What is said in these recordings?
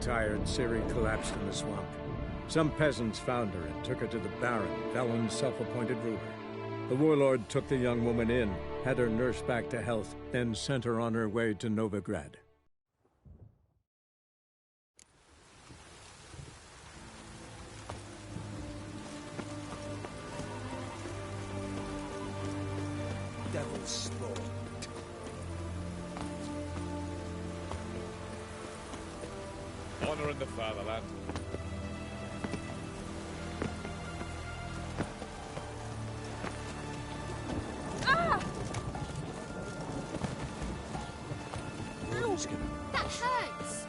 tired, Ciri collapsed in the swamp. Some peasants found her and took her to the Baron, Velen's self-appointed ruler. The warlord took the young woman in, had her nursed back to health, then sent her on her way to Novigrad. Devil's spawn. Honor in the fatherland. Ah! Ow! That hurts!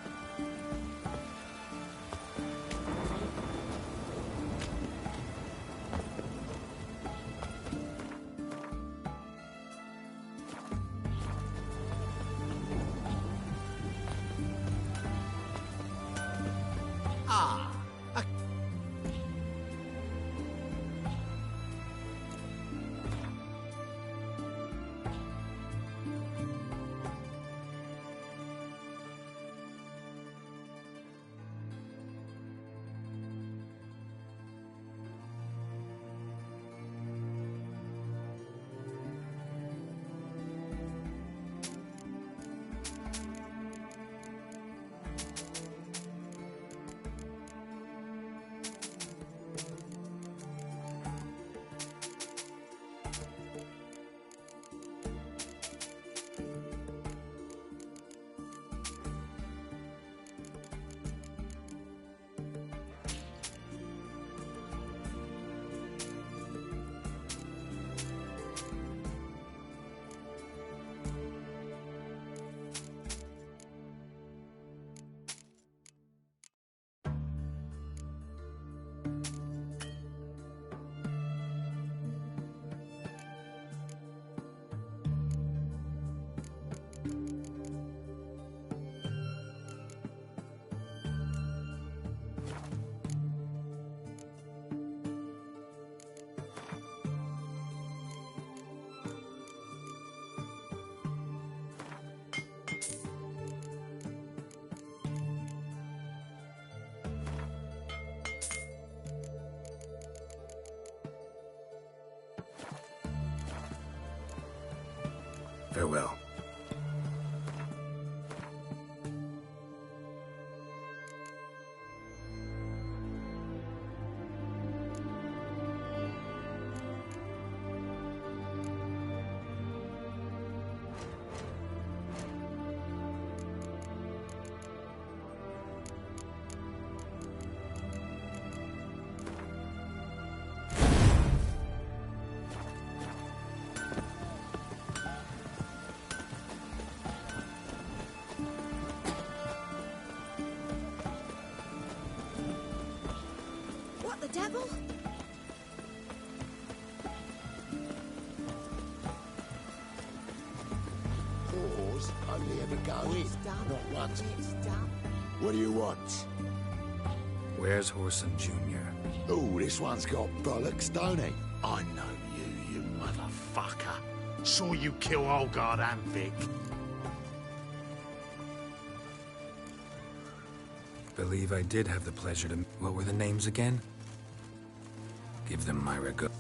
Farewell. What the devil? Whores only ever go in, not once. What do you want? Where's Whoreson Jr.? Oh, this one's got bollocks, don't he? I know you motherfucker. Saw you kill Olgard and Vic. Believe I did have the pleasure to... What were the names again? Give them my regard.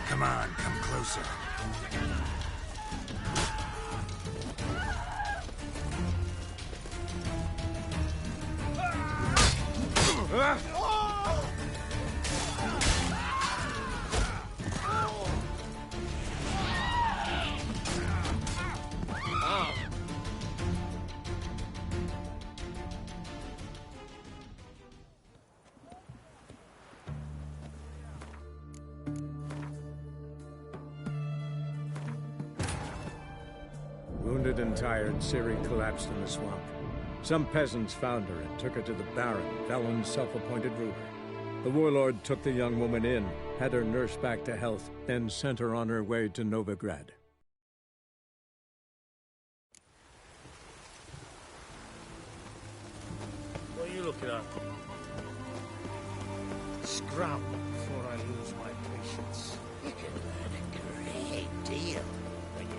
Come on, come closer. Exhausted and tired, Ciri collapsed in the swamp. Some peasants found her and took her to the Baron, Velen's self-appointed ruler. The warlord took the young woman in, had her nursed back to health, then sent her on her way to Novigrad. What are you looking at? Scram before I lose my patience. You can learn a great deal when you...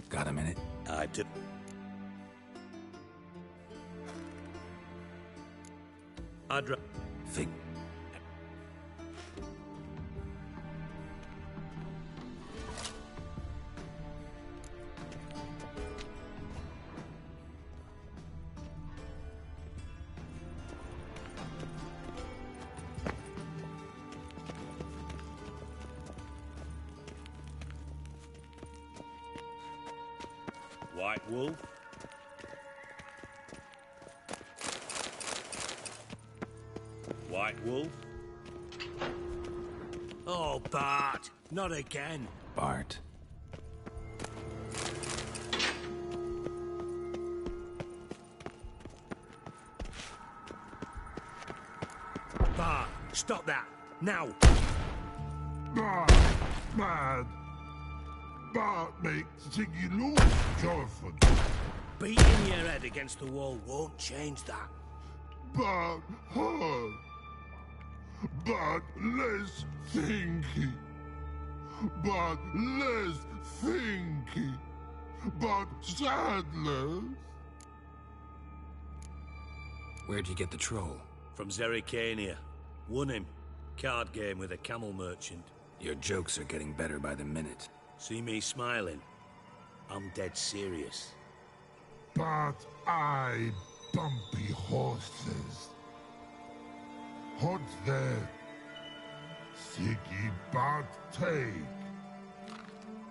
Got a minute? I do. I'd Fig. White Wolf? White Wolf? Oh, Bart! Not again! Bart. Bart, stop that! Now! Bart, mad. Bart makes Ziggy lose, Jorford. Beating your head against the wall won't change that. Bart hard. Bart less thinky. Bart less thinky. Bart sadless. Where'd you get the troll? From Zerrikania. Won him. Card game with a camel merchant. Your jokes are getting better by the minute. See me smiling? I'm dead serious. Bart eye bumpy horses. Hot there. Siggy Bart take.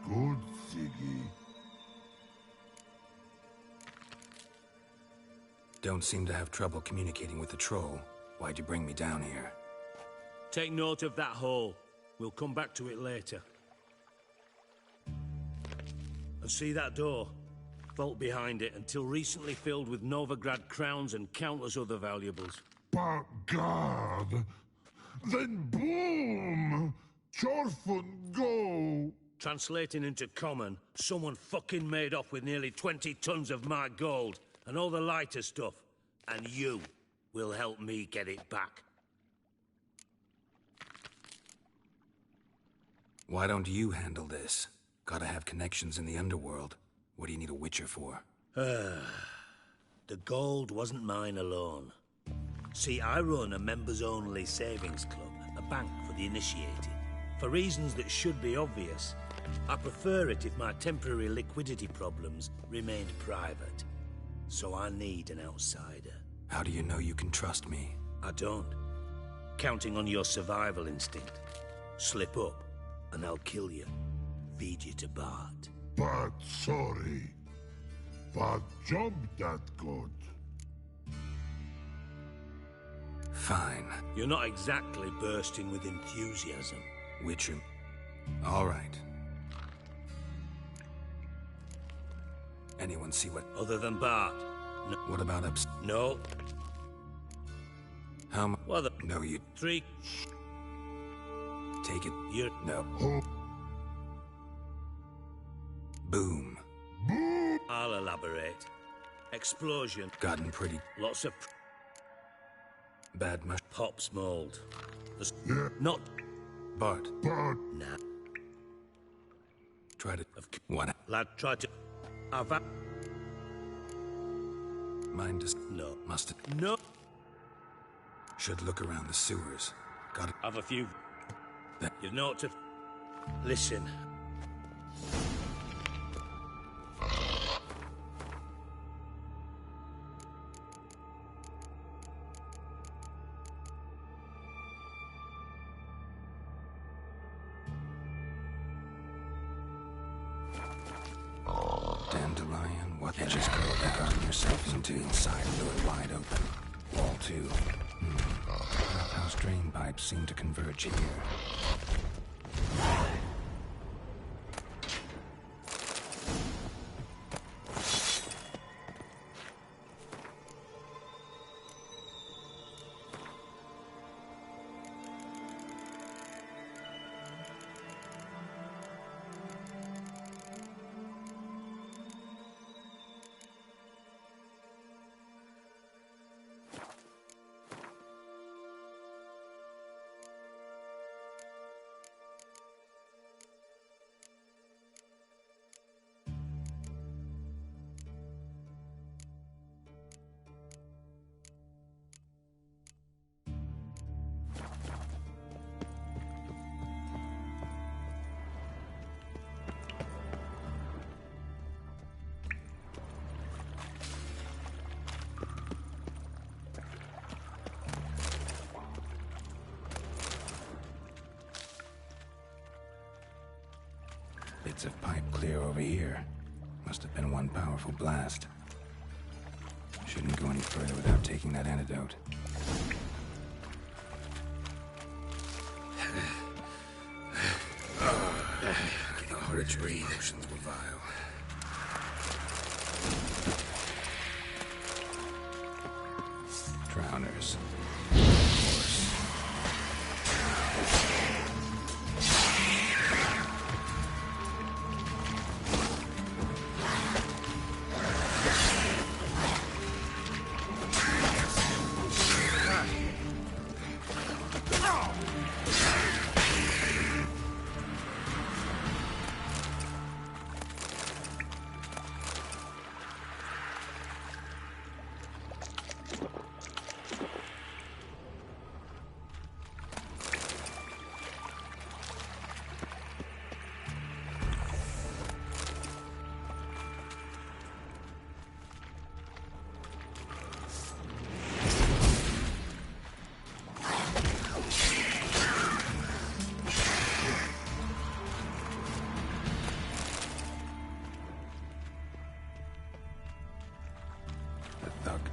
Good Siggy. Don't seem to have trouble communicating with the troll. Why'd you bring me down here? Take note of that hole. We'll come back to it later. And see that door? Vault behind it, until recently filled with Novigrad crowns and countless other valuables. But God, then boom! Chorfun go! Translating into common, someone fucking made off with nearly 20 tons of my gold, and all the lighter stuff. And you will help me get it back. Why don't you handle this? Gotta have connections in the underworld. What do you need a Witcher for? The gold wasn't mine alone. See, I run a members-only savings club, a bank for the initiated. For reasons that should be obvious, I prefer it if my temporary liquidity problems remained private. So I need an outsider. How do you know you can trust me? I don't. Counting on your survival instinct. Slip up, and I'll kill you. Feed you to Bart. But sorry. But job that good. Fine. You're not exactly bursting with enthusiasm. Witcher. All right. Anyone see what... Other than Bart? No. What about ups... No. How much... Well, the... No, you... 3... Take it. You're... No. Oh, Boom. I'll elaborate. Explosion. Gotten pretty Lots of... bad mush... Pops mold. The... yeah, Not... Bart, but Nah. try to... Of... What? Lad tried to... I've... Mind just... No. Must... No. Should look around the sewers. Got it. I've a few... That... You know what to... Listen. Dandelion, what? Edges curl back on yourself into inside, door wide open. Wall 2. House drain pipes seem to converge here. Bits of pipe clear over here. Must have been one powerful blast. Shouldn't go any further without taking that antidote. Getting hard to breathe. Emotions were vile. Drowners.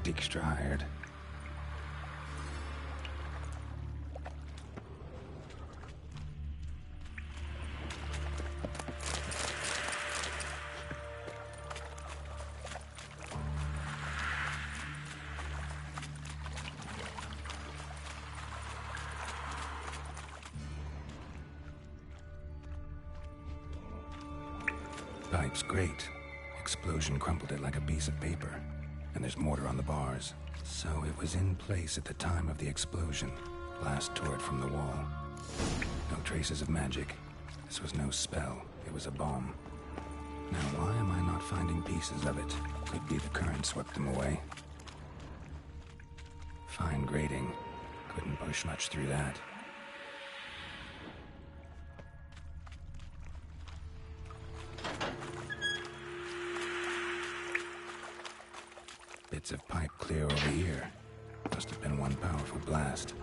Dijkstra hired. Pipe's great. Explosion crumpled it like a piece of paper. And there's mortar on the bars. So it was in place at the time of the explosion. Blast tore it from the wall. No traces of magic. This was no spell. It was a bomb. Now why am I not finding pieces of it? Could be the current swept them away. Fine grating. Couldn't push much through that. Bits of pipe clear over here. Must have been one powerful blast.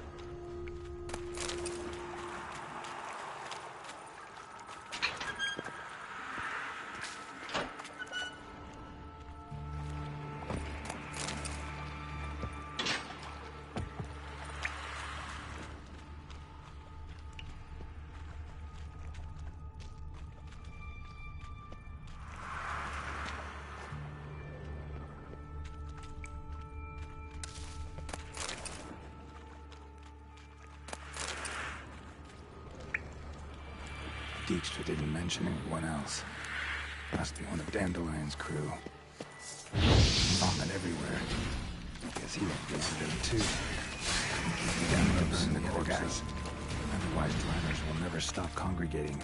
Dijkstra didn't mention anyone else. Must be one of Dandelion's crew. Vomit everywhere. Guess he won't visit him too. Keep down close in the corpses. Otherwise, miners will never stop congregating.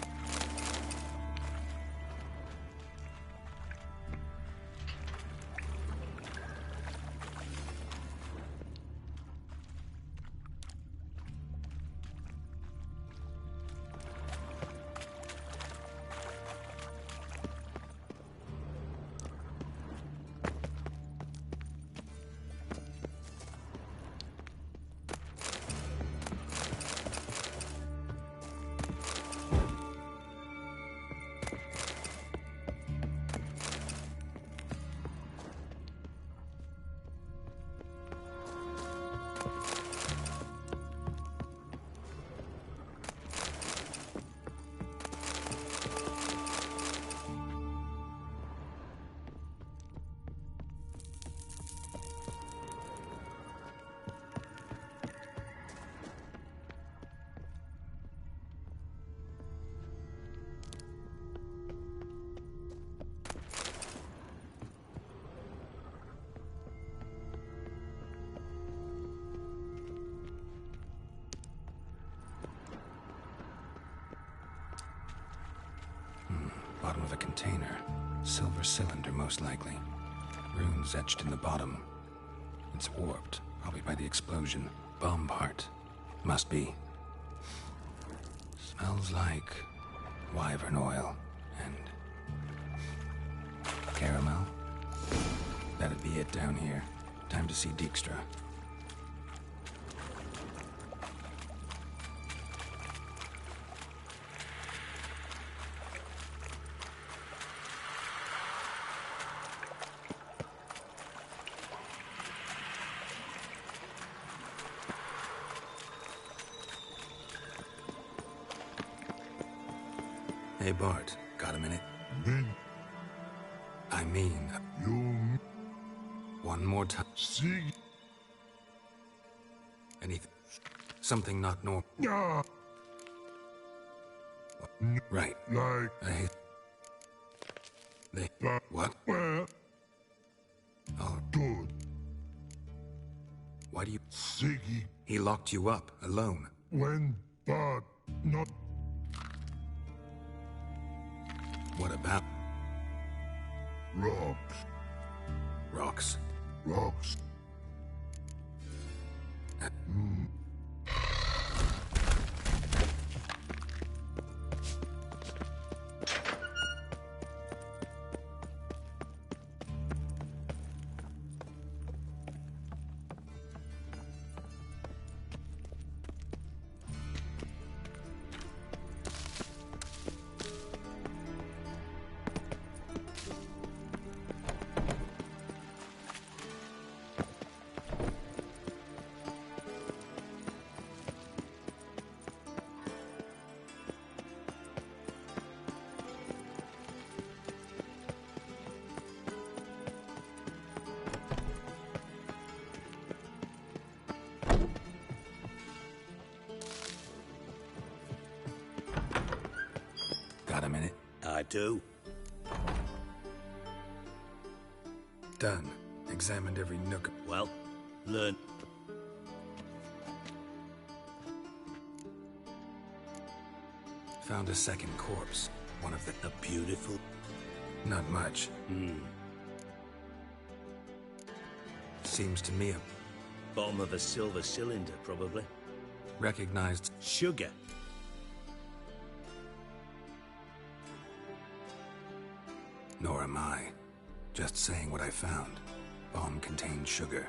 Bottom of a container. Silver cylinder, most likely. Runes etched in the bottom. It's warped, probably by the explosion. Bomb part. Must be. Smells like wyvern oil and caramel. That'd be it down here. Time to see Dijkstra. Hey, Bart, got a minute? Then I mean, you one more time. see. Anything. Something not normal. Yeah, Right. like They. that. What? Well, Oh, good. why do you. Siggy He locked you up, alone. when bad, not What about rocks. rocks? Rocks. Got a minute? I do. Done. Examined every nook. Well, learn. Found a second corpse. One of the. A beautiful. Not much. Seems to me a Bottom of a silver cylinder, probably. recognized. Sugar. Nor am I. Just saying what I found. Bomb contained sugar.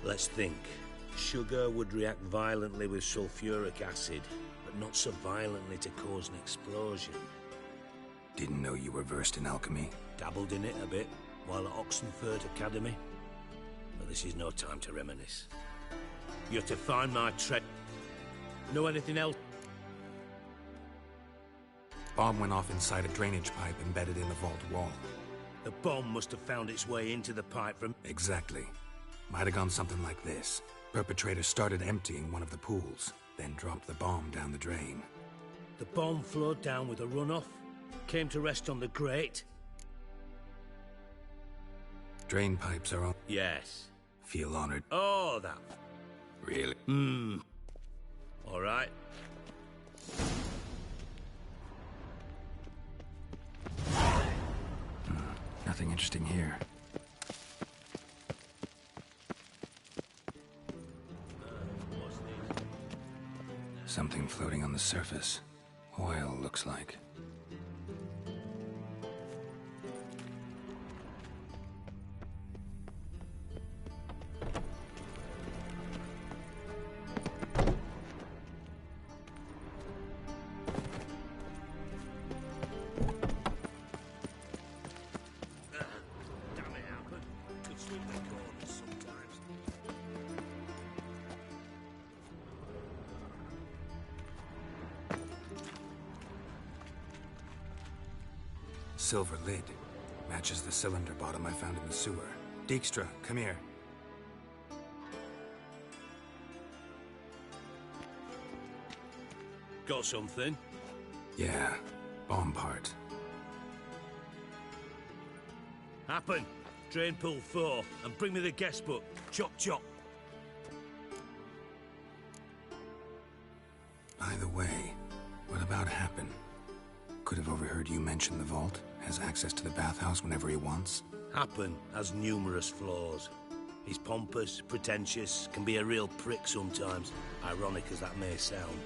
Let's think. Sugar would react violently with sulfuric acid, but not so violently to cause an explosion. Didn't know you were versed in alchemy. Dabbled in it a bit while at Oxenford Academy. But this is no time to reminisce. You're to find my tread. Know anything else? Bomb went off inside a drainage pipe embedded in the vault wall. The bomb must have found its way into the pipe from... Exactly. Might have gone something like this. Perpetrator started emptying one of the pools, then dropped the bomb down the drain. The bomb flowed down with a runoff, came to rest on the grate. Drain pipes are on. Yes. Feel honored. Oh, that. Really? All right. Nothing interesting here. Something floating on the surface. Oil, looks like. Damn it, Albert. Could swing the corners sometimes. Silver lid. Matches the cylinder bottom I found in the sewer. Dijkstra, come here. Got something? Yeah, bomb part. Happen. Drain pool 4, and bring me the guest book. Chop chop. By the way, what about Happen? Could have overheard you mention the vault. Has access to the bathhouse whenever he wants. Happen has numerous flaws. He's pompous, pretentious, can be a real prick sometimes, ironic as that may sound.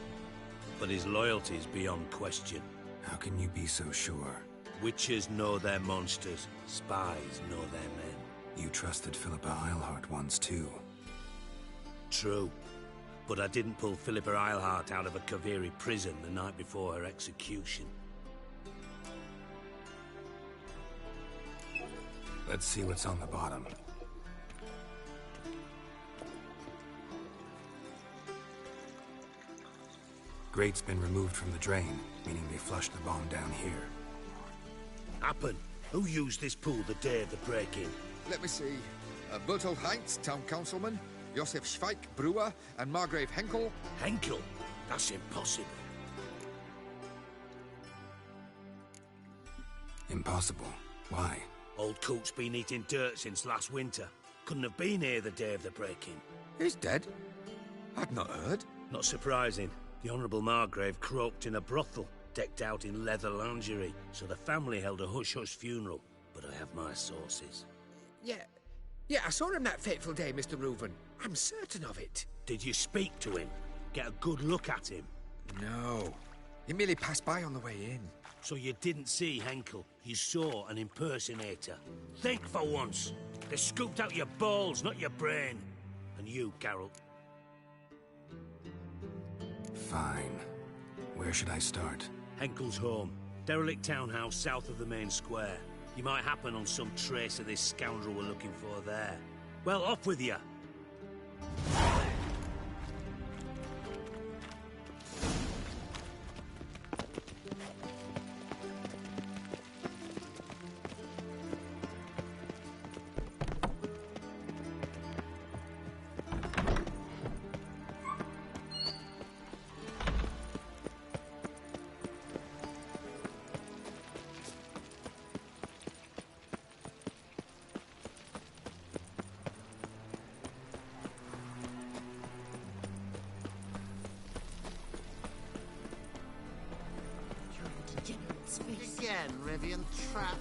But his loyalty is beyond question. How can you be so sure? Witches know their monsters, spies know their men. You trusted Philippa Eilhart once too. True. But I didn't pull Philippa Eilhart out of a Kaviri prison the night before her execution. Let's see what's on the bottom. Grate's been removed from the drain, meaning they flushed the bomb down here. Happen. Who used this pool the day of the break-in? Let me see. Bertolt Heinz, town councilman, Josef Schweik, brewer, and Margrave Henkel. Henkel? That's impossible. Impossible. Why? Old Coot's been eating dirt since last winter. Couldn't have been here the day of the break-in. He's dead? I'd not heard. Not surprising. The Honourable Margrave croaked in a brothel, decked out in leather lingerie, so the family held a hush-hush funeral. But I have my sources. Yeah, I saw him that fateful day, Mr. Reuven. I'm certain of it. Did you speak to him? Get a good look at him? No. He merely passed by on the way in. So you didn't see Henkel. You saw an impersonator. Think for once. They scooped out your balls, not your brain. And you, Carol. Fine. Where should I start? Henkel's home. Derelict townhouse south of the main square. You might happen on some trace of this scoundrel we're looking for there. Well, off with you. Again, Rivian trap.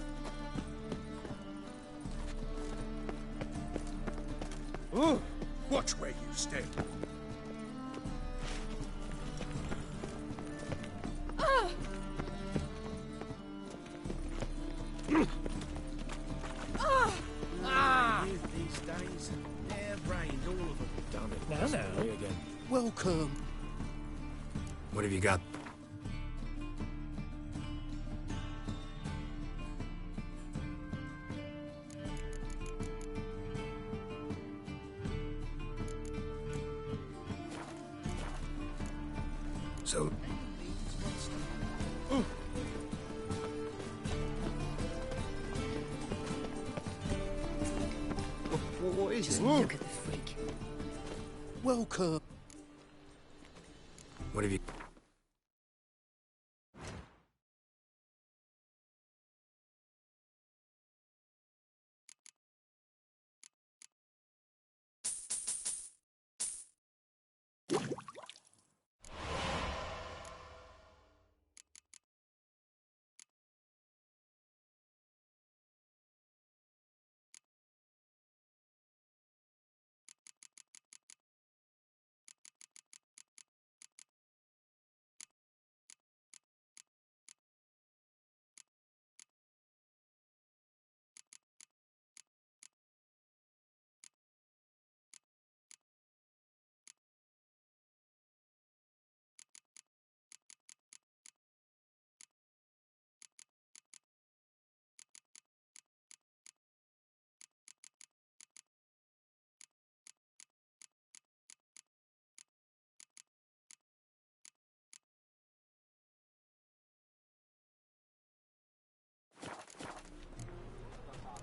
Oh, watch where you stay. These days, they're rained, all of them. Damn it. Now. Again. Welcome. What have you got? So... What is Just it? look at the freak. Welcome. What have you...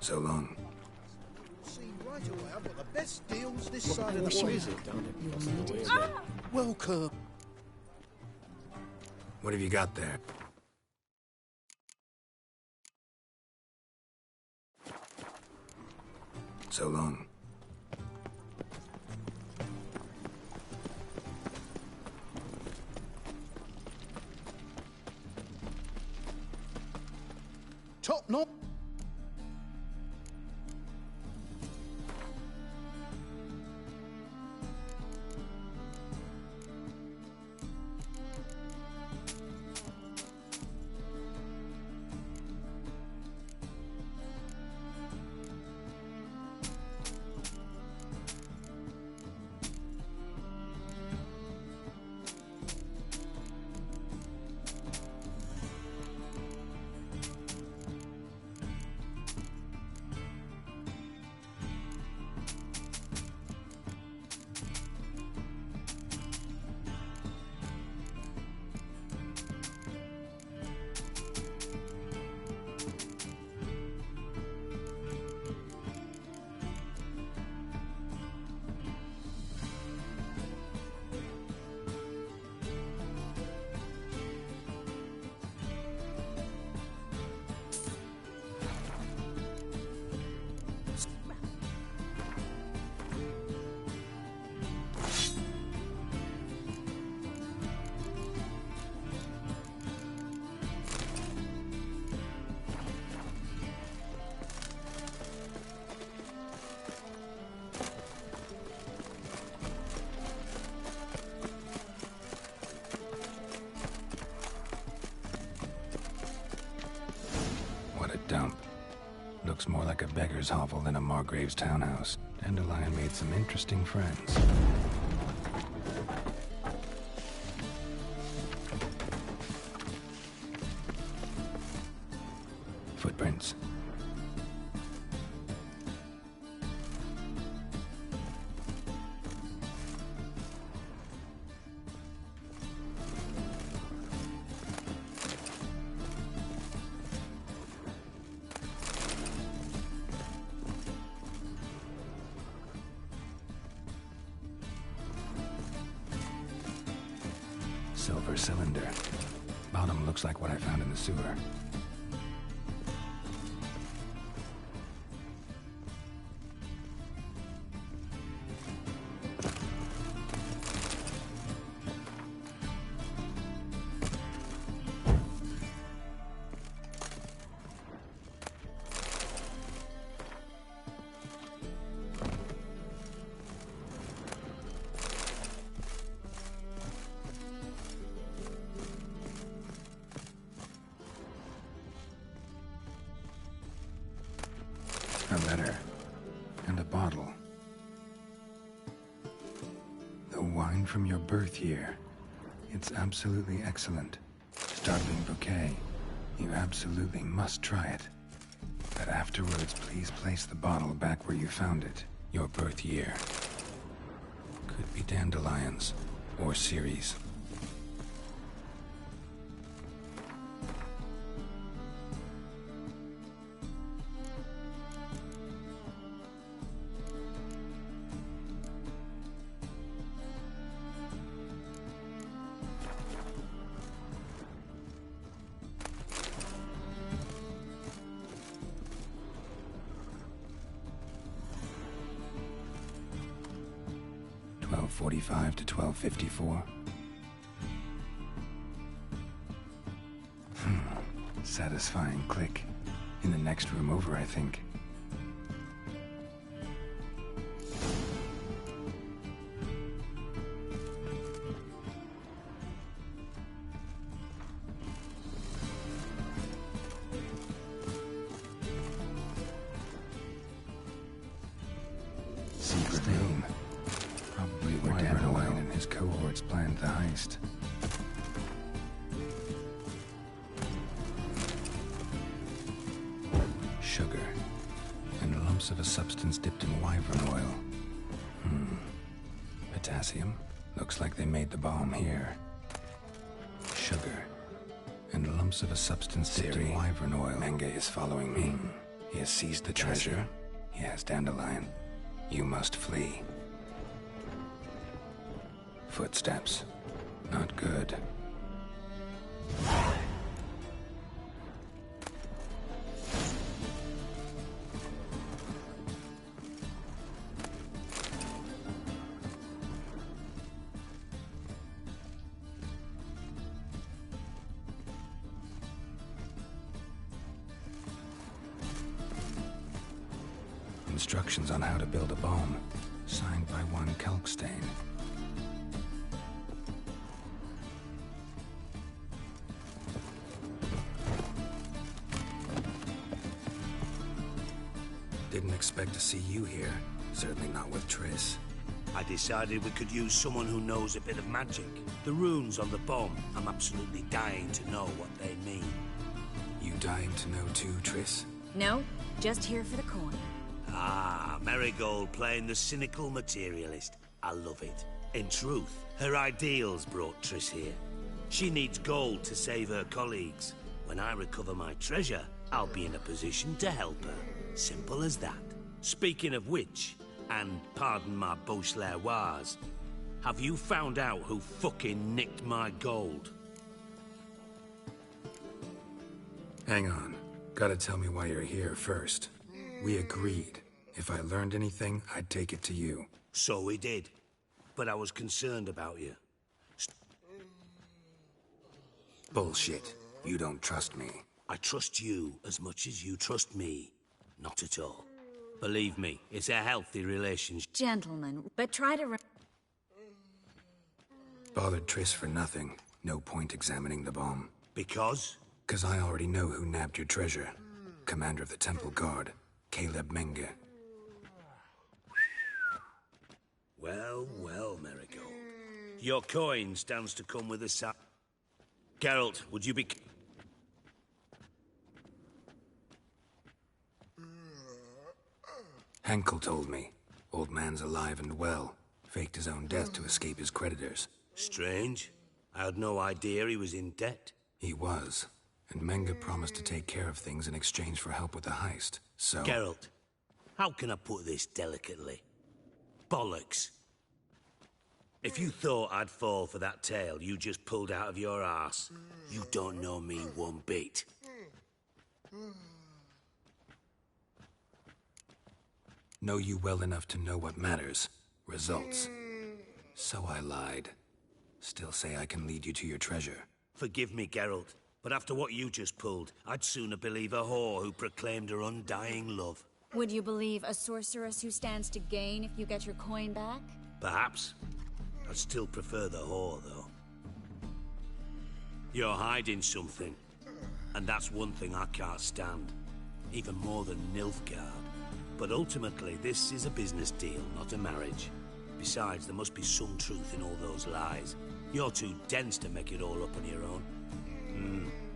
So long. See right away, I've got the best deals this side of the What sea. is it, don't it? Welcome. What have you got there? So long. Top knot. Dump. Looks more like a beggar's hovel than a Margrave's townhouse. Dandelion made some interesting friends. Footprints. Silver cylinder. Bottom looks like what I found in the sewer. A letter. And a bottle. The wine from your birth year. It's absolutely excellent. Startling bouquet. You absolutely must try it. But afterwards, please place the bottle back where you found it. Your birth year. Could be dandelions. Or Ceres. .45 to 12:54. Satisfying click. In the next room over, I think. Secret room. Probably where Dandelion and his cohorts planned the heist. Sugar. And lumps of a substance dipped in wyvern oil. Potassium. Looks like they made the bomb here. Sugar. And lumps of a substance dipped in wyvern oil. Menge is following me. He has seized the treasure. He has Dandelion. You must flee. Footsteps. Not good. Instructions on how to build a bomb, signed by one Kalkstein. Didn't expect to see you here. Certainly not with Triss. I decided we could use someone who knows a bit of magic. The runes on the bomb, I'm absolutely dying to know what they mean. You dying to know too, Triss? No, just here for the coin. Ah, Marigold playing the cynical materialist. I love it. In truth, her ideals brought Triss here. She needs gold to save her colleagues. When I recover my treasure, I'll be in a position to help her. Simple as that. Speaking of which, and pardon my Beauclervois, have you found out who fucking nicked my gold? Hang on. Gotta tell me why you're here first. We agreed. If I learned anything, I'd take it to you. So we did. But I was concerned about you. Bullshit. You don't trust me. I trust you as much as you trust me. Not at all. Believe me, it's a healthy relationship. Gentlemen, but try to... Bothered Triss for nothing. No point examining the bomb. Because? 'Cause I already know who nabbed your treasure. Commander of the Temple Guard, Caleb Menge. Well, well, Marigold. Your coin stands to come with a sack. Geralt, would you be... Henkel told me. Old man's alive and well. Faked his own death to escape his creditors. Strange. I had no idea he was in debt. He was. And Menge promised to take care of things in exchange for help with the heist. So... Geralt, how can I put this delicately? Bollocks. If you thought I'd fall for that tale you just pulled out of your arse, you don't know me one bit. Know you well enough to know what matters. Results. So I lied. Still say I can lead you to your treasure. Forgive me, Geralt, but after what you just pulled, I'd sooner believe a whore who proclaimed her undying love. Would you believe a sorceress who stands to gain if you get your coin back? Perhaps. I'd still prefer the whore, though. You're hiding something. And that's one thing I can't stand. Even more than Nilfgaard. But ultimately, this is a business deal, not a marriage. Besides, there must be some truth in all those lies. You're too dense to make it all up on your own.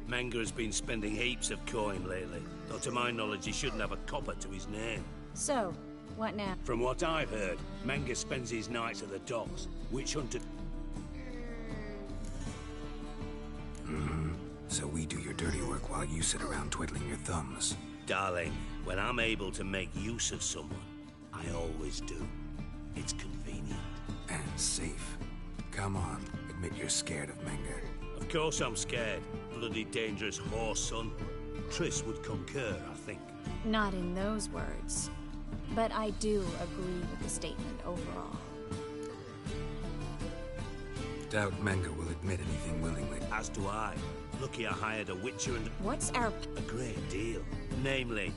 Menge has been spending heaps of coin lately. Though to my knowledge, he shouldn't have a copper to his name. So, what now? From what I've heard, Menge spends his nights at the docks, witch hunter... So we do your dirty work while you sit around twiddling your thumbs. Darling, when I'm able to make use of someone, I always do. It's convenient. And safe. Come on, admit you're scared of Menge. Of course I'm scared. Bloody dangerous horse, son. Triss would concur, I think. Not in those words. But I do agree with the statement overall. Doubt Menge will admit anything willingly. As do I. Lucky I hired a witcher and... What's our... A great deal. Namely...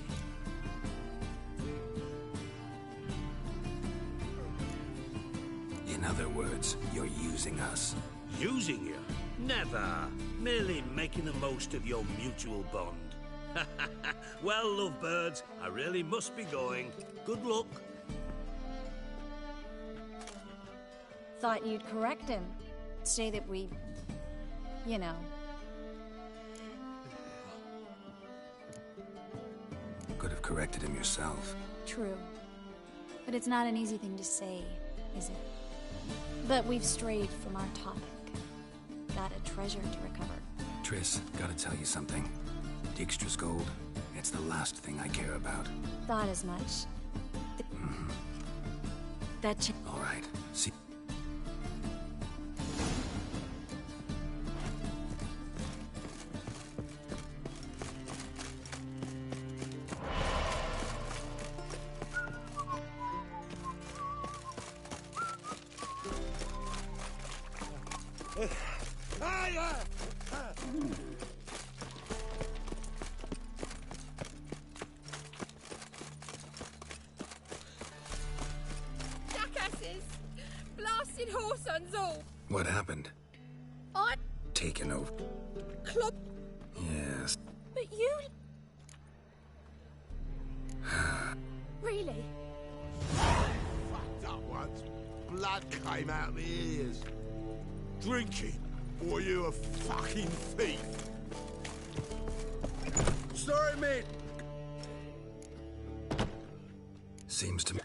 In other words, you're using us. Using you? Never. Merely making the most of your mutual bond. Well, lovebirds, I really must be going. Good luck. Thought you'd correct him. Say that we... you know... Could have corrected him yourself. True. But it's not an easy thing to say, is it? But we've strayed from our topic. Got a treasure to recover. Triss, gotta tell you something. Dijkstra's gold, It's the last thing I care about. Thought as much. All right. See. Jackasses! Blasted whoresons all! What happened? I... Taken over. Club... Yes. But you... Really? Fucked up once. Blood came out of my ears. Drinking? Or you a fucking thief? Sorry, mate. Seems to me.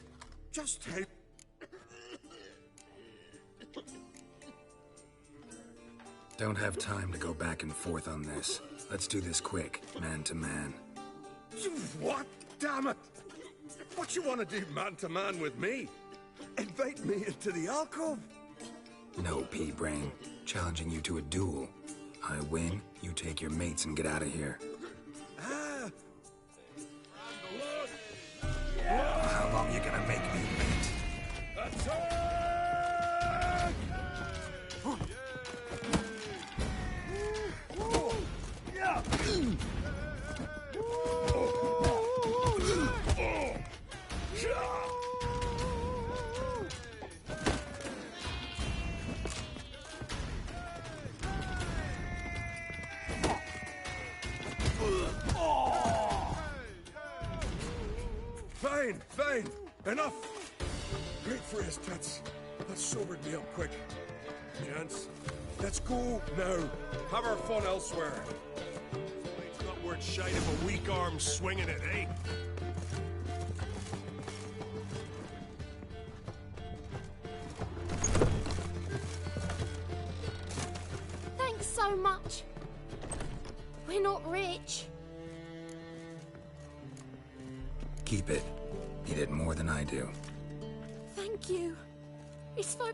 Just take... Don't have time to go back and forth on this. Let's do this quick, man to man. What? Damn it! What you want to do man to man with me? Invite me into the alcove? No, P-Brain. Challenging you to a duel. I win, you take your mates and get out of here. Ah! How long you gonna make me wait? Attack! Yeah! Fine, fine. Enough. Great for his tits. That sobered me up quick. Gents, let's go now. Have our fun elsewhere. It's not worth shite if a weak arm's swinging it, eh? Thanks so much. We're not rich. Keep it. You did more than I do. Thank you. It's for...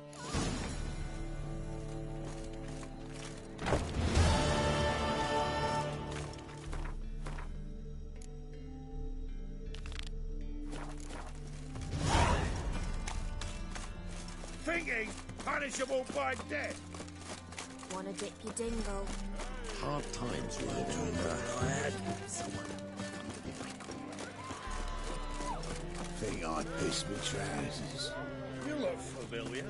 Thinking punishable by death. Wanna dip your dingle? Hard times, I had someone. Think I pissed me trousers. You look familiar.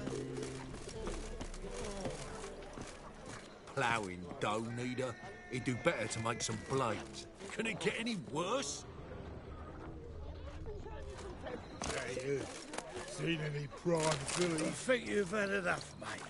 Ploughing dough, Neader. He'd do better to make some blades. Can it get any worse? Hey, you. Seen any prime filly? I think you've had enough, mate.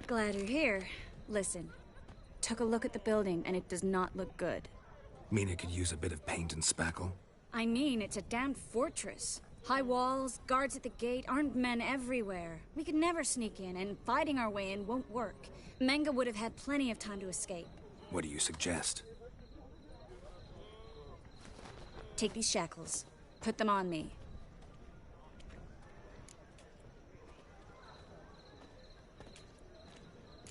Glad you're here. Listen, took a look at the building and it does not look good. Mean it could use a bit of paint and spackle? I mean, it's a damn fortress. High walls, guards at the gate, armed men everywhere. We could never sneak in, and fighting our way in won't work. Menge would have had plenty of time to escape. What do you suggest? Take these shackles. Put them on me.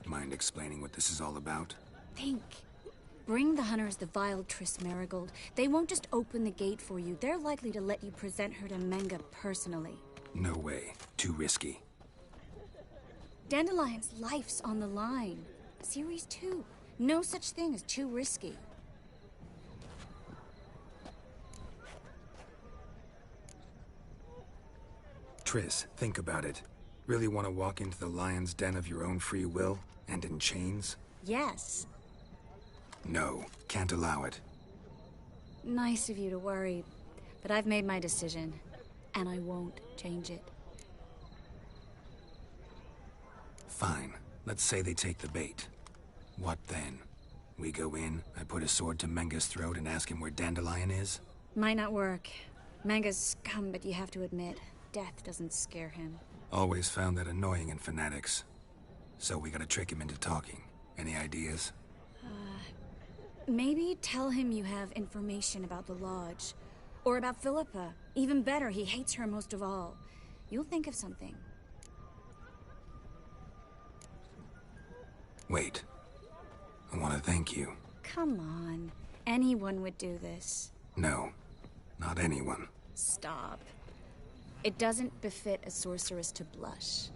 Mind explaining what this is all about? Think. Bring the hunters the vile Triss Merigold. They won't just open the gate for you. They're likely to let you present her to Menge personally. No way. Too risky. Dandelion's life's on the line. Series 2. No such thing as too risky. Triss, think about it. Really want to walk into the lion's den of your own free will? And in chains? Yes. No, can't allow it. Nice of you to worry. But I've made my decision, and I won't change it. Fine. Let's say they take the bait. What then? We go in, I put a sword to Menga's throat and ask him where Dandelion is? Might not work. Menga's scum, but you have to admit, death doesn't scare him. Always found that annoying in fanatics. So we gotta trick him into talking. Any ideas? Maybe tell him you have information about the Lodge. Or about Philippa. Even better, he hates her most of all. You'll think of something. Wait. I want to thank you. Come on. Anyone would do this. No. Not anyone. Stop. It doesn't befit a sorceress to blush.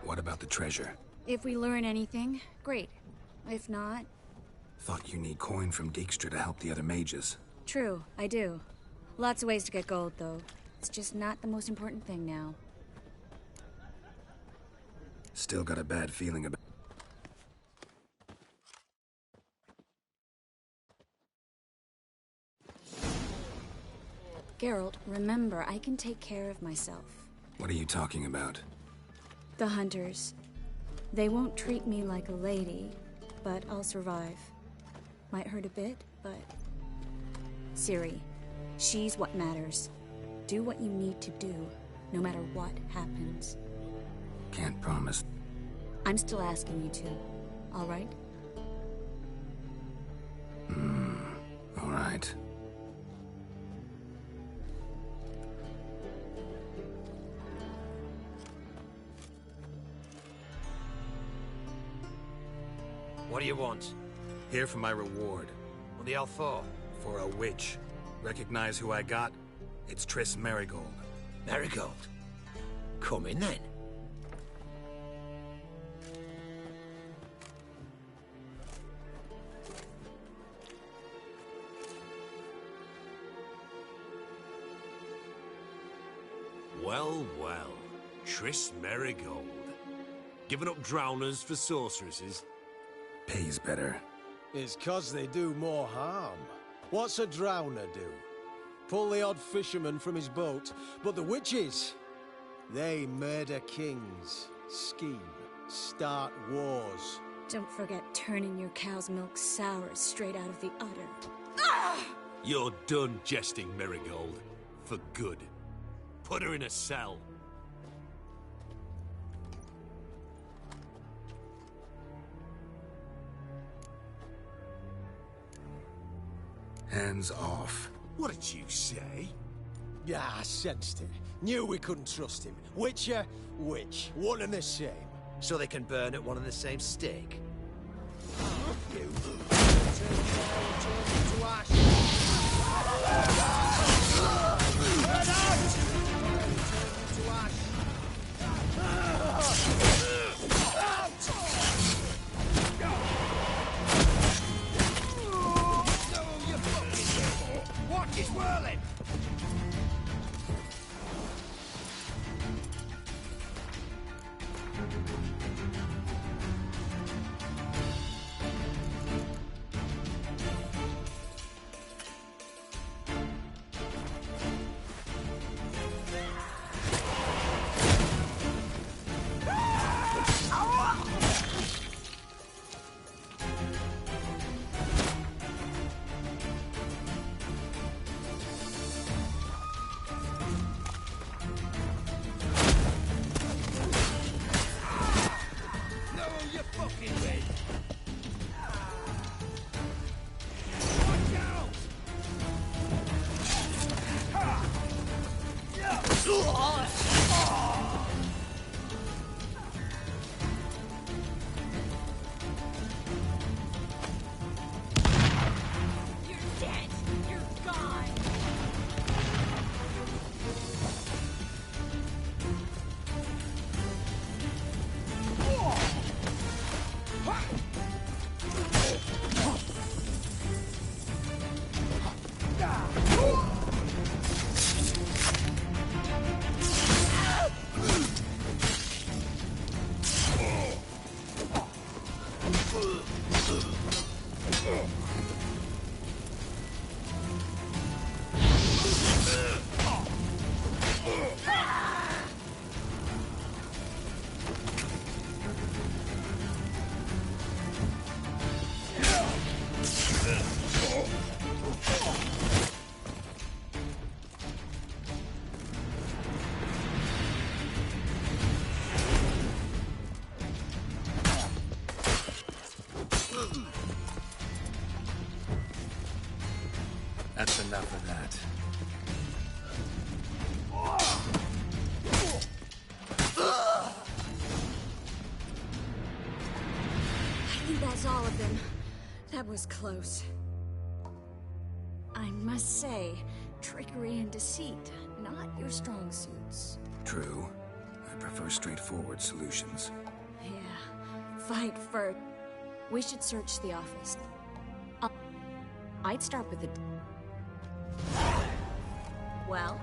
What about the treasure? If we learn anything, great. If not... Thought you need coin from Dijkstra to help the other mages. True, I do. Lots of ways to get gold, though. It's just not the most important thing now. Still got a bad feeling about... Geralt, remember, I can take care of myself. What are you talking about? The hunters. They won't treat me like a lady, but I'll survive. Might hurt a bit, but... Ciri, she's what matters. Do what you need to do, no matter what happens. Can't promise. I'm still asking you to, all right? All right. What do you want? Here for my reward. What the hell for? For a witch. Recognize who I got? It's Triss Merigold. Merigold? Come in then. Well, well. Triss Merigold. Giving up drowners for sorceresses? Pays better. It's 'cause they do more harm. What's a drowner do? Pull the odd fisherman from his boat, but the witches, they murder kings, scheme, start wars. Don't forget turning your cow's milk sour straight out of the udder. You're done jesting, Merigold. For good. Put her in a cell. Hands off. What did you say? Yeah, I sensed it. Knew we couldn't trust him. Witcher, witch, one and the same. So they can burn at one and the same stake? You. Turn to ash. Turn out! Turn to ash. What is whirling? Enough of that. I think that's all of them. That was close. I must say, trickery and deceit, not your strong suits. True. I prefer straightforward solutions. Yeah, fight for... We should search the office. I'd start with the... Well?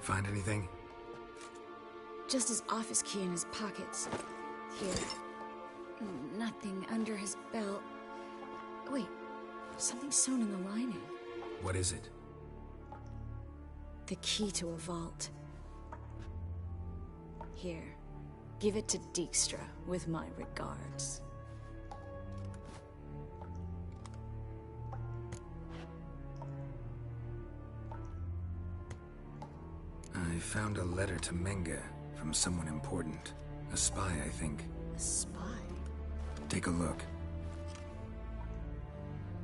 Find anything? Just his office key in his pockets. Here. Nothing under his belt. Wait, something sewn in the lining. What is it? The key to a vault. Here. Give it to Dijkstra, with my regards. I found a letter to Menge from someone important. A spy, I think. A spy? Take a look.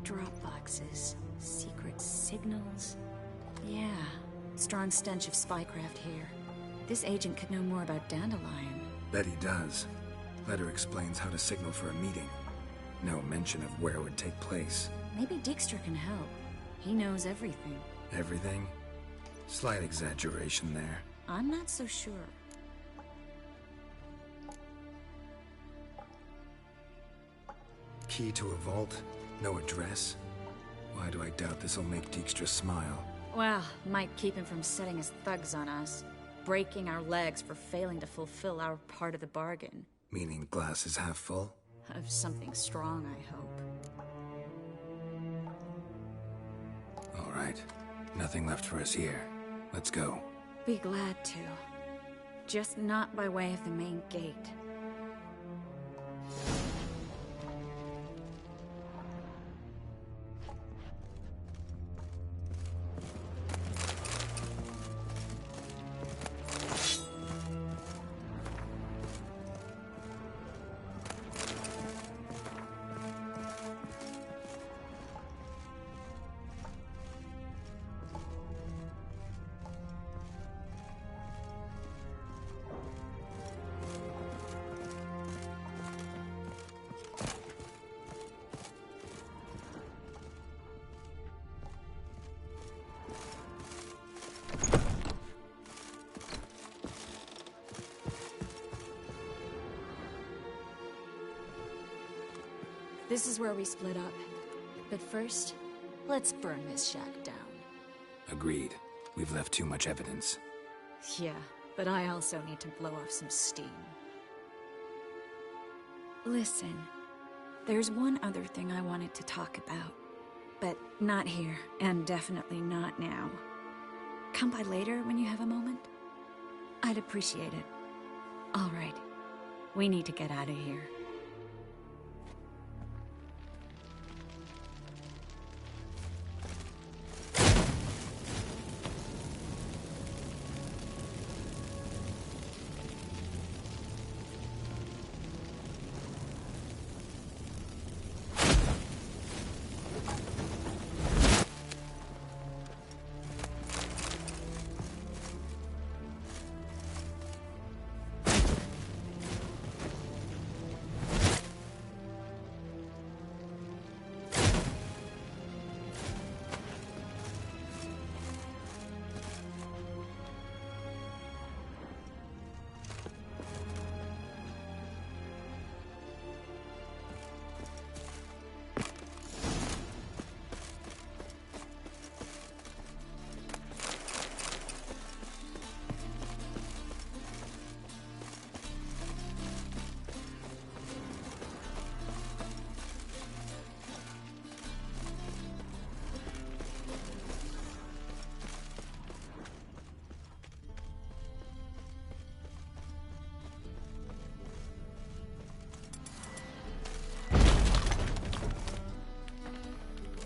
Drop boxes. Secret signals. Yeah. Strong stench of spycraft here. This agent could know more about Dandelion. Bet he does. Letter explains how to signal for a meeting. No mention of where it would take place. Maybe Dijkstra can help. He knows everything. Everything? Slight exaggeration there. I'm not so sure. Key to a vault? No address? Why do I doubt this'll make Dijkstra smile? Well, might keep him from setting his thugs on us. Breaking our legs for failing to fulfill our part of the bargain. Meaning glass is half full? Of something strong, I hope. All right. Nothing left for us here. Let's go. Be glad to. Just not by way of the main gate. This is where we split up. But first, let's burn this shack down. Agreed. We've left too much evidence. Yeah, but I also need to blow off some steam. Listen, there's one other thing I wanted to talk about. But not here, and definitely not now. Come by later when you have a moment? I'd appreciate it. All right. We need to get out of here.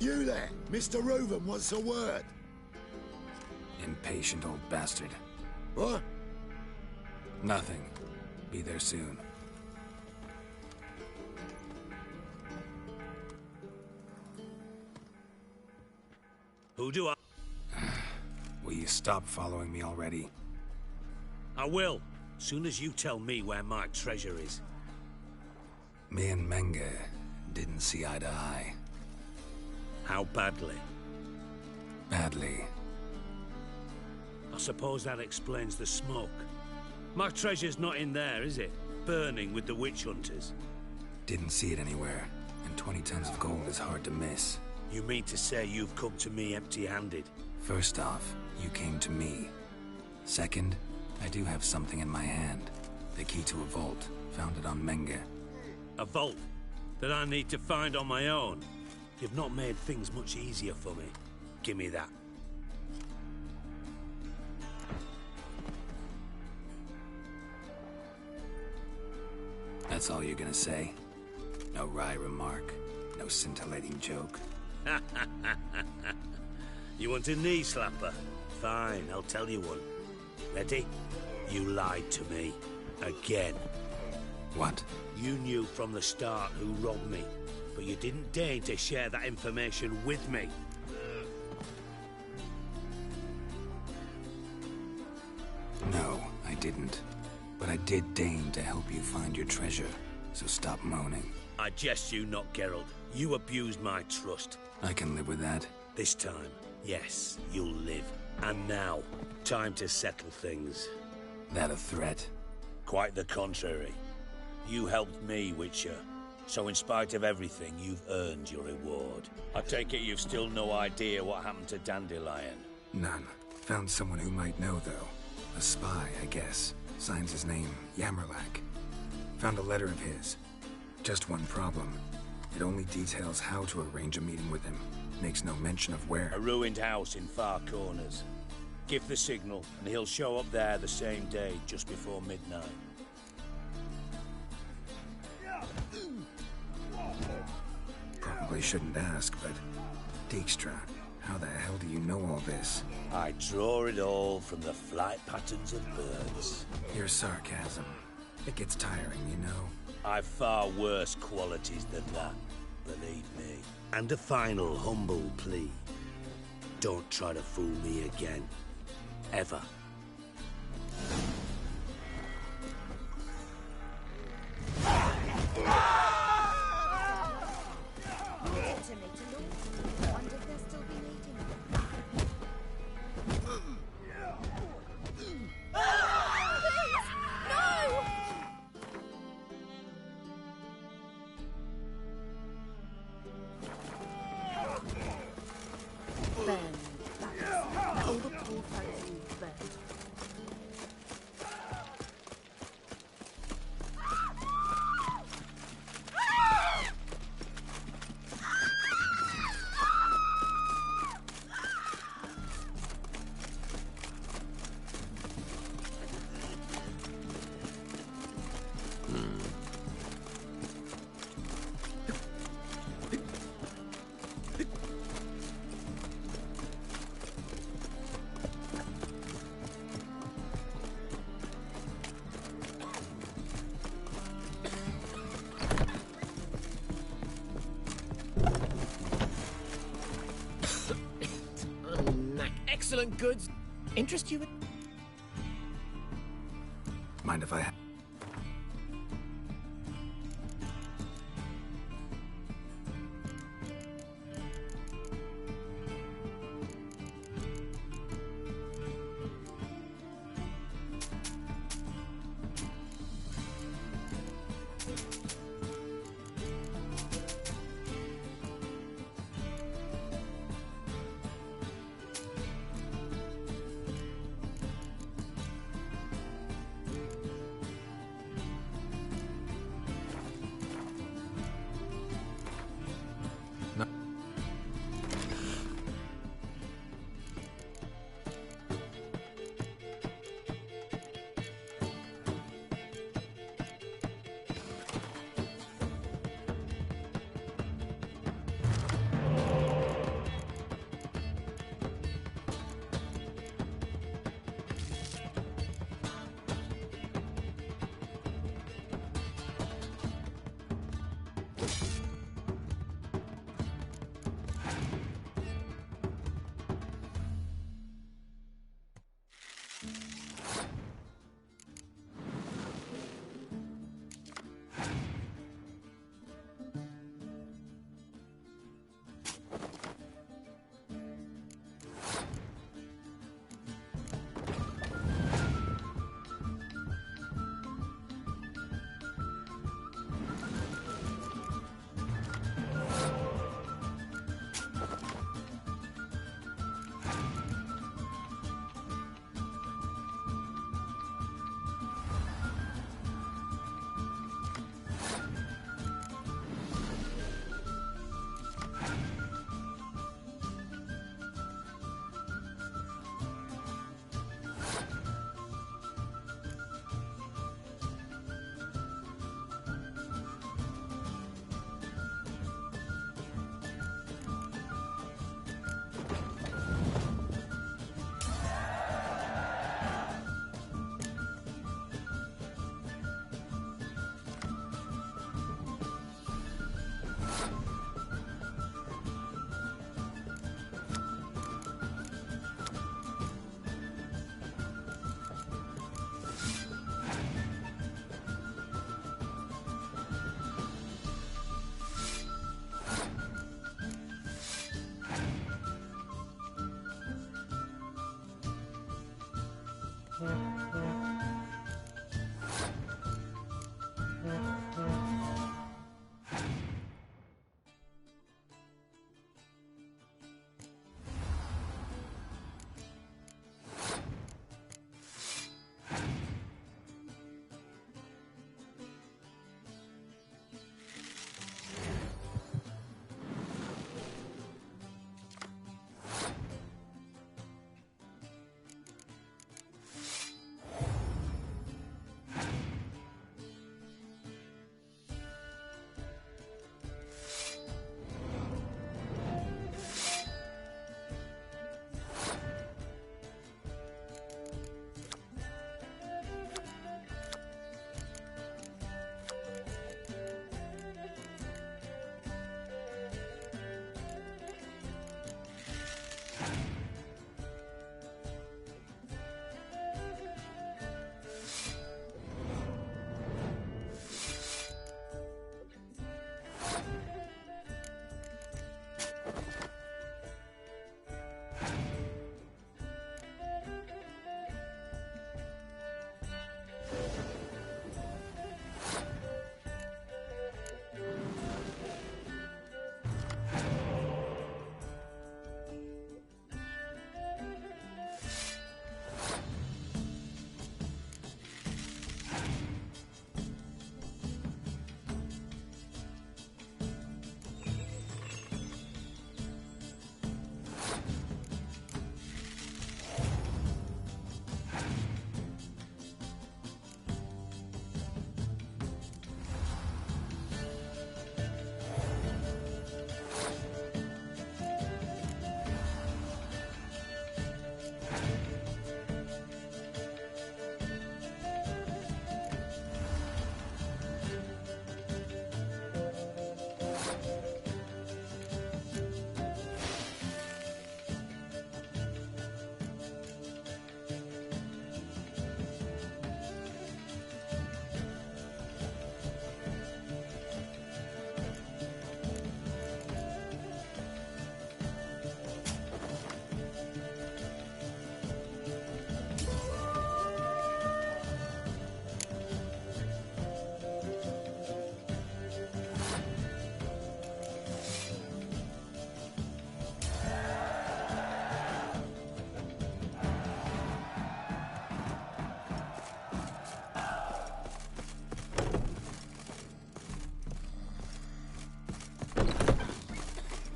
You there, Mr. Reuven wants a word. Impatient old bastard. What? Nothing. Be there soon. Who do I... Will you stop following me already? I will. Soon as you tell me where my treasure is. Me and Menge didn't see eye to eye. How badly? Badly. I suppose that explains the smoke. My treasure's not in there, is it? Burning with the witch hunters. Didn't see it anywhere, and 20 tons of gold is hard to miss. You mean to say you've come to me empty-handed? First off, you came to me. Second, I do have something in my hand. The key to a vault, founded on Menge. A vault? That I need to find on my own? You've not made things much easier for me. Give me that. That's all you're gonna say? No wry remark? No scintillating joke? You want a knee slapper? Fine, I'll tell you one. Ready? You lied to me. Again. What? You knew from the start who robbed me, but you didn't deign to share that information with me. No, I didn't. But I did deign to help you find your treasure, so stop moaning. I jest you not, Geralt. You abused my trust. I can live with that. This time, yes, you'll live. And now, time to settle things. That a threat? Quite the contrary. You helped me, Witcher. So in spite of everything, you've earned your reward. I take it you've still no idea what happened to Dandelion? None. Found someone who might know, though. A spy, I guess. Signs his name, Yammerlack. Found a letter of his. Just one problem. It only details how to arrange a meeting with him. Makes no mention of where. A ruined house in Far Corners. Give the signal, and he'll show up there the same day, just before midnight. Probably shouldn't ask, but... Dijkstra, how the hell do you know all this? I draw it all from the flight patterns of birds. Your sarcasm. It gets tiring, you know. I've far worse qualities than that, believe me. And a final humble plea. Don't try to fool me again. Ever. Excellent goods. Interest you in... Mind if I...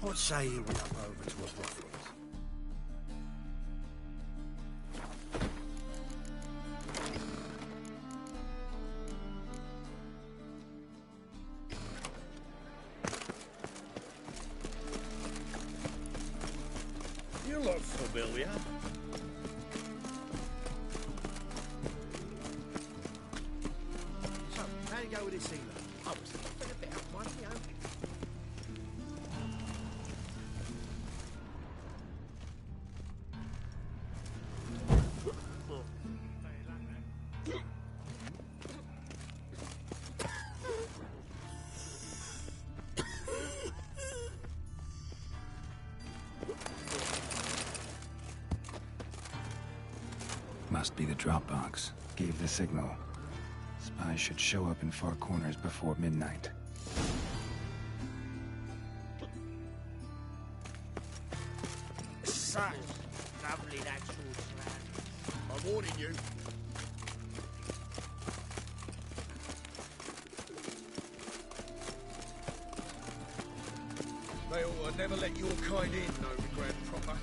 What say you went up over to a brothel? You look familiar. So, how you go with this healer? I was thinking a bit out one, you know. Must be the drop box. Gave the signal. Spies should show up in far corners before midnight. Such lovely natural surroundings. I'm warning you. They ought to never let your kind in, Novi Grand proper.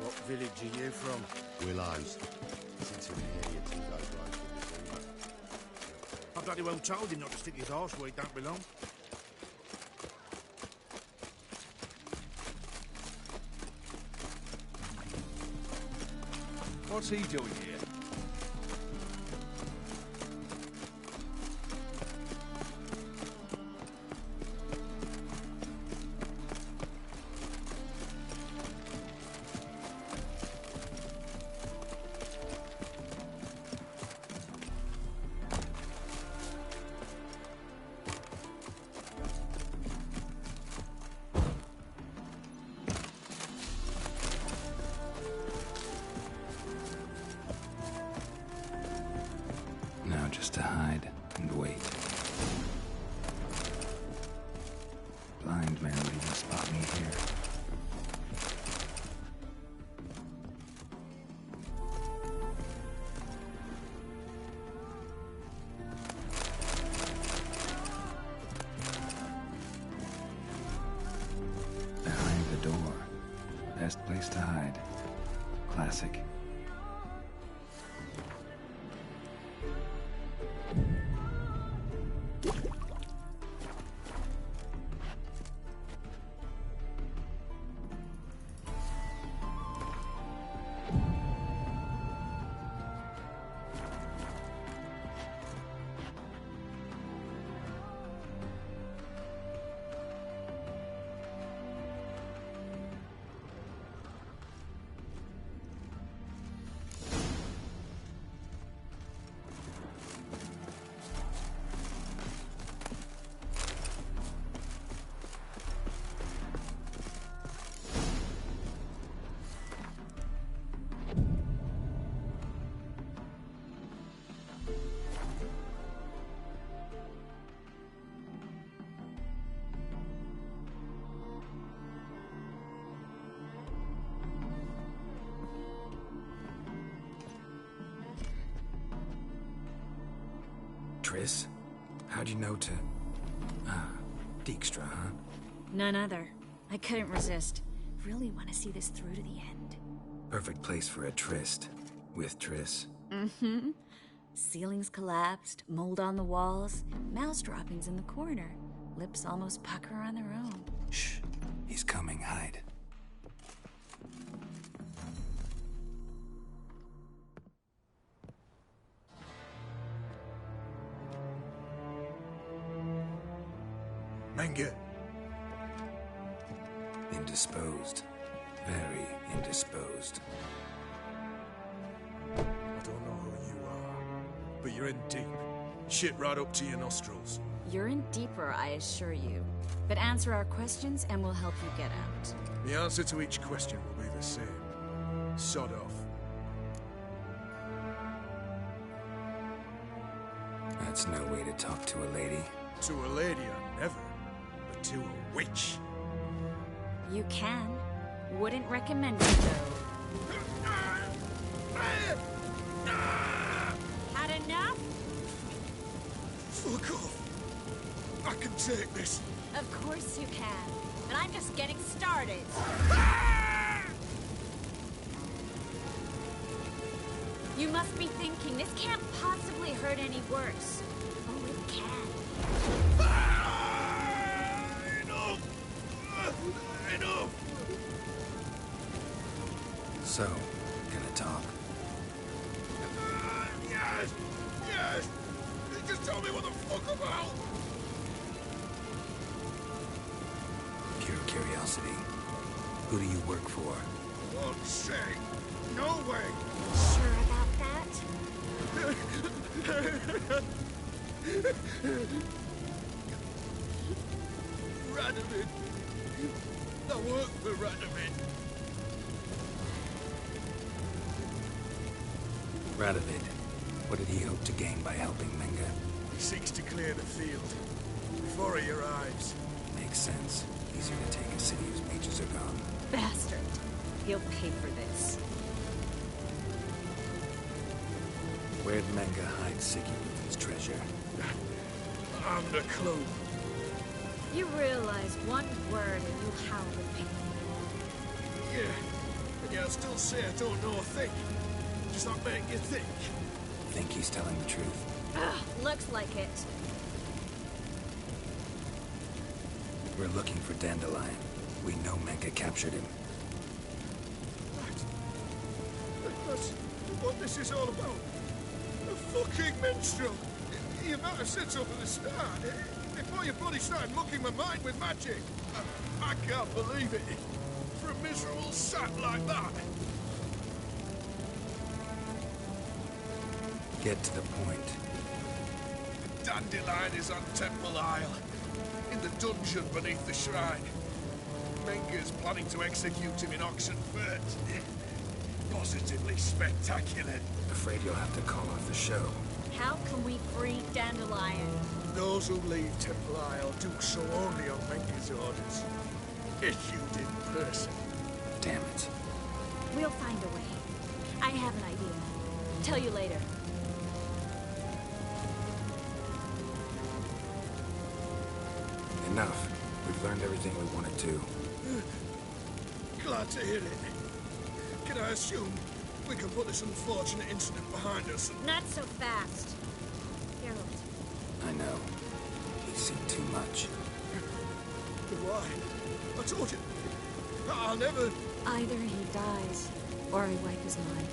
What village are you from? Willows. Since in here, you two guys right. I bloody well told him not to stick his arse where he don't belong. What's he doing here? Now just to hide and wait. Blind man will even spot me here. Behind the door. Best place to hide. Classic. Triss? How'd you know to... Ah, Dijkstra, huh? None other. I couldn't resist. Really want to see this through to the end. Perfect place for a tryst. With Triss. Mm-hmm. Ceilings collapsed, mold on the walls, mouse droppings in the corner. Lips almost pucker on their own. Shh. He's coming. Hide. Menge? Indisposed. Very indisposed. I don't know who you are, but you're in deep. Shit right up to your nostrils. You're in deeper, I assure you. But answer our questions and we'll help you get out. The answer to each question will be the same. Sod off. That's no way to talk to a lady. To a lady, I never. But to a witch. You can. Wouldn't recommend it, though. Had enough? Fuck off. I can take this. Of course you can. And I'm just getting started. You must be thinking, this can't possibly hurt any worse. Oh, it can. Enough! Enough! So, gonna talk? Yes! Yes! Just tell me what the fuck about! Pure curiosity. Who do you work for? Won't say. No way! Sure about that? Radovid. I work for Radovid. Radovid. What did he hope to gain by helping Menge? He seeks to clear the field before he arrives. Makes sense. Easier to take a city whose mages are gone. Bastard. He'll pay for this. Where'd Menge hide Sigurd's treasure? I haven't a clue. You realize one word and you'll howl with pain. Yeah. And yet I still say I don't know a thing. Does that make you think? Think he's telling the truth? Ugh, looks like it. We're looking for Dandelion. We know Menge captured him. That's what this is all about. A fucking minstrel. You might have said so from the start. Before you bloody started mucking my mind with magic. I can't believe it. For a miserable sap like that. Get to the point. Dandelion is on Temple Isle. In the dungeon beneath the shrine. Menge's planning to execute him in Oxenfurt. Positively spectacular. Afraid you'll have to call off the show. How can we free Dandelion? Those who leave Temple Isle do so only on Menge's orders. Issued in person. Damn it. We'll find a way. I have an idea. Tell you later. Enough. We've learned everything we wanted to. Glad to hear it. Can I assume we can put this unfortunate incident behind us? Not so fast. Harold. I know. He's seen too much. But why? I told you. I'll never... Either he dies, or I wipe his mind.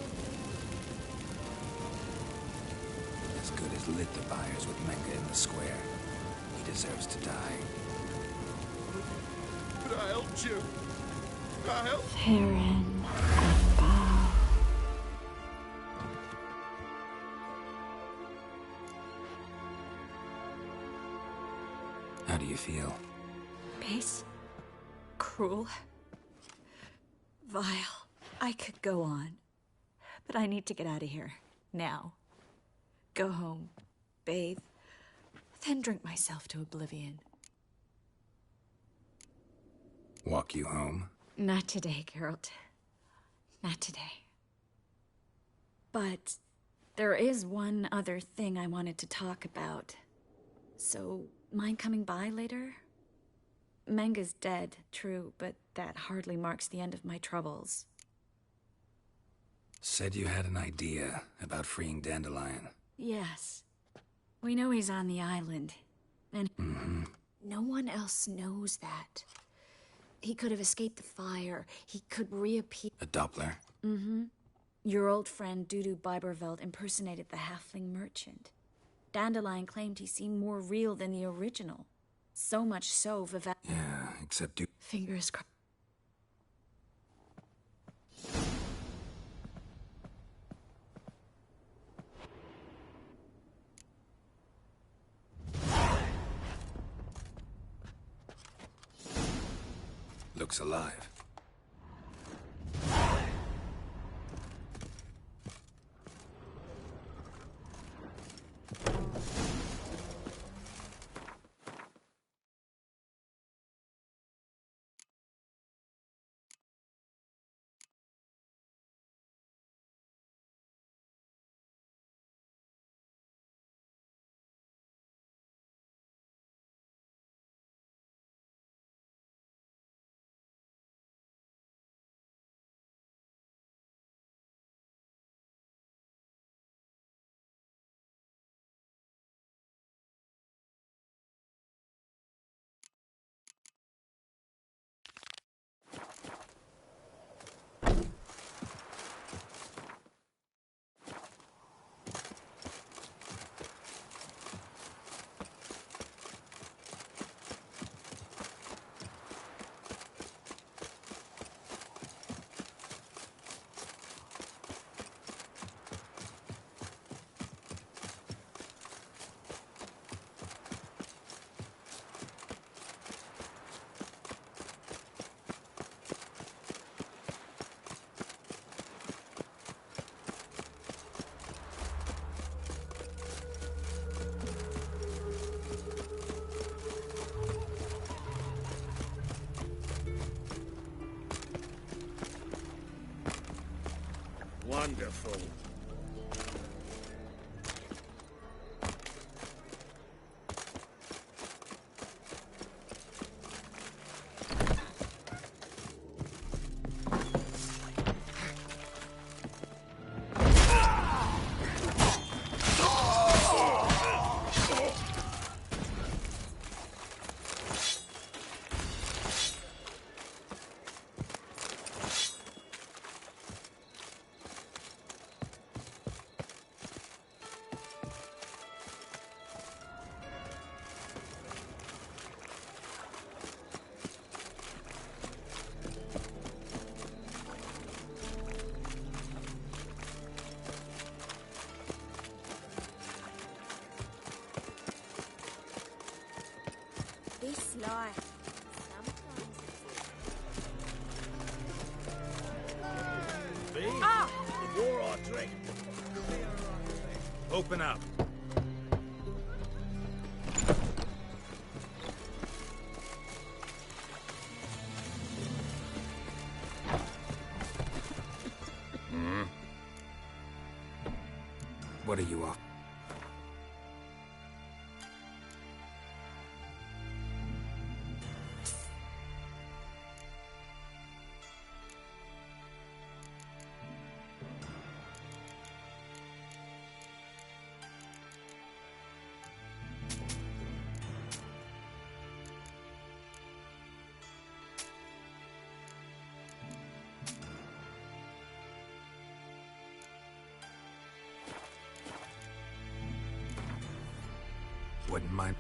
As good as lit the fires with Menge in the square. He deserves to die. But I helped you. I helped... Theron. How do you feel? Base. Cruel. Vile. I could go on. But I need to get out of here. Now. Go home. Bathe. Then drink myself to oblivion. Walk you home? Not today, Geralt. Not today. But there is one other thing I wanted to talk about. So, mind coming by later? Menge's dead, true, but that hardly marks the end of my troubles. Said you had an idea about freeing Dandelion. Yes. We know he's on the island, and no one else knows that. He could have escaped the fire. He could reappear. A Doppler? Your old friend Dudu Biberveld impersonated the halfling merchant. Dandelion claimed he seemed more real than the original. So much so, Vivek. Yeah, except you. Fingers crossed. Looks alive. Wonderful. This life. Ah! The war or drink. Open up. What are you off? Wouldn't mind.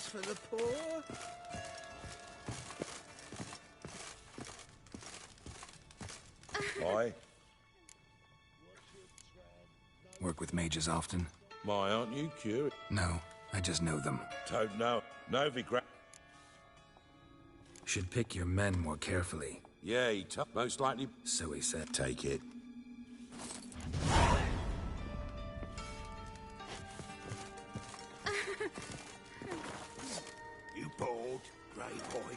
meals for the poor. Aye. Work with mages often? My, aren't you curious? No, I just know them. Don't know. Novi gra... Should pick your men more carefully. Yeah, he most likely... So he said. Take it. You bold, grey boy.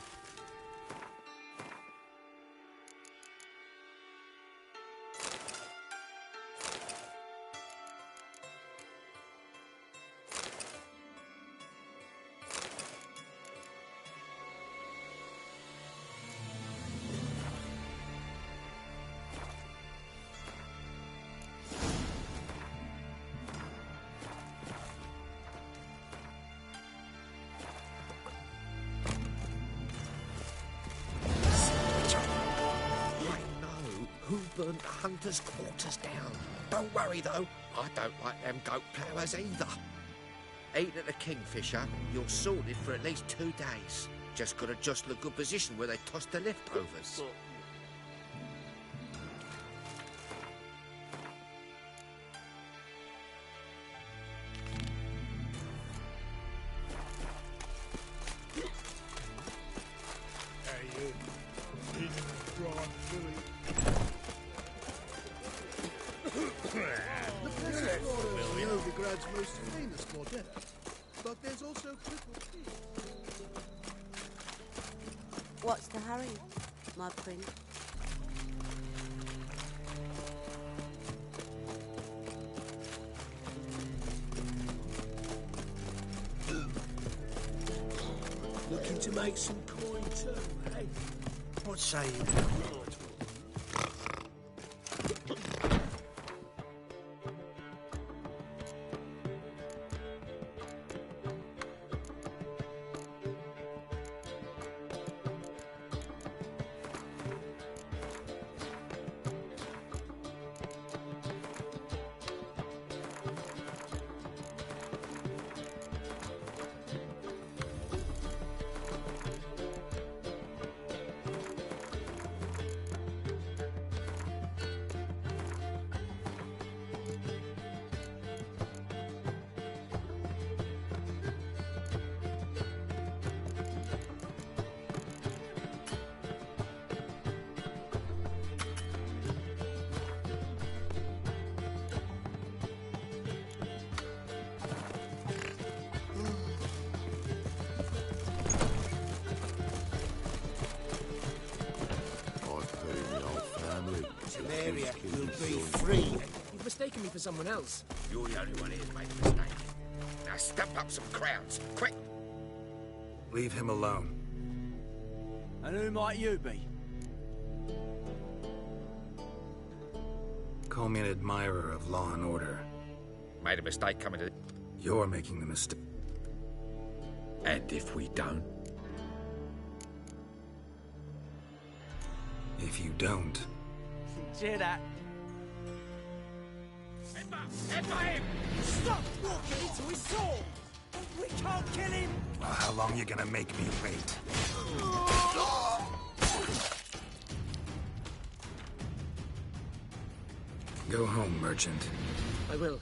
Who burnt the hunters' quarters down? Don't worry, though. I don't like them goat ploughers either. Eat at the Kingfisher, you're sorted for at least 2 days. Just gotta jostle a good position where they toss the leftovers. Novigrad's most famous quartet, but there's also Cripple Creek. What's the hurry, my prince? Looking to make some coin too, eh? What say you? Area will be free. You've mistaken me for someone else. You're the only one here's made a mistake. Now stump up some crowns, quick! Leave him alone. And who might you be? Call me an admirer of law and order. Made a mistake coming to... You're making the mistake. And if we don't? If you don't... Hear that? Emma him! Stop walking into his sword! We can't kill him! Well, how long you gonna make me wait? Go home, merchant. I will.